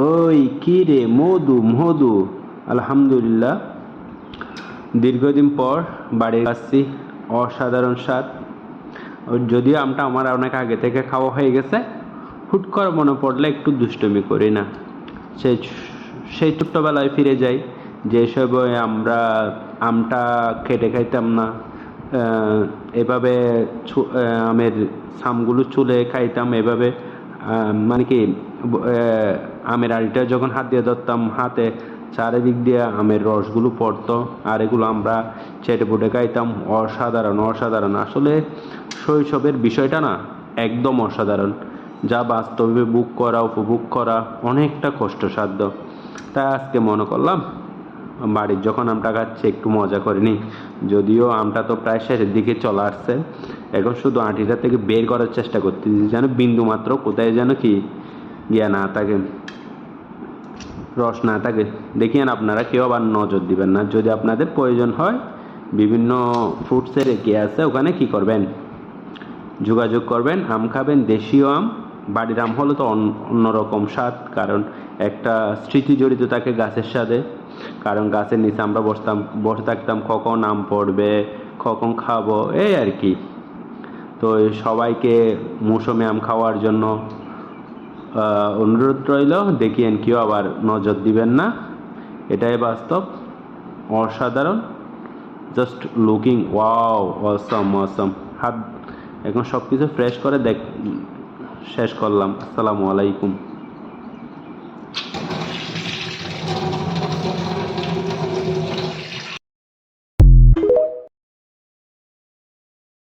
ওই কি রে, মধু মধু। আলহামদুলিল্লাহ, দীর্ঘদিন পর বাড়ি আসছি। অসাধারণ স্বাদ। যদিও আমটা আমার অনেক আগে থেকে খাওয়া হয়ে গেছে, হুট করে মনে পড়লে একটু দুষ্টুমি করি না। সেই সেই ছোট্টবেলায় ফিরে যাই, যে সময় আমরা আমটা কেটে খাইতাম না, এভাবে আমের ছামগুলো চুলে খাইতাম এভাবে। মানে কি, আমের আড়িটা যখন হাত দিয়ে ধরতাম, হাতে চারিদিক দিয়ে আমের রসগুলো পড়তো, আর এগুলো আমরা চেটে পুটে খাইতাম। অসাধারণ অসাধারণ, আসলে শৈশবের বিষয়টা না একদম অসাধারণ, যা বাস্তবে বুক করা, উপভোগ করা অনেকটা কষ্টসাধ্য। তাই আজকে মনে করলাম বাড়ির যখন আমটা খাচ্ছি একটু মজা করে নিই। যদিও আমটা তো প্রায় শেষের দিকে চলে আসছে, এখন শুধু আঁটিটা থেকে বের করার চেষ্টা করতেছি, যেন বিন্দু মাত্র কোথায় যেন কি গিয়া না থাকে, রস না থাকে। দেখিয়েন, আপনারা কেউ আবার নজর দিবেন না। যদি আপনাদের প্রয়োজন হয়, বিভিন্ন ফ্রুটসের কি আছে ওখানে কি করবেন, যোগাযোগ করবেন। আম খাবেন, দেশীয় আম। বাড়ির আম হলো তো অন্যরকম স্বাদ, কারণ একটা স্মৃতি জড়িত থাকে গাছের সাথে। কারণ গাছের নিচে আমরা বসে থাকতাম, কখন আম পড়বে, কখন খাবো, এই আর কি। তো সবাইকে মৌসুমী আম খাওয়ার জন্য অনুরোধ রইল। দেখিয়েন কেউ আবার নজর দিবেন না, এটাই বাস্তব। অসাধারণ, জাস্ট লুকিং ওয়াও, অসম অসম। হাত এখন সব কিছু ফ্রেশ করে শেষ করলাম। আসসালামু আলাইকুম।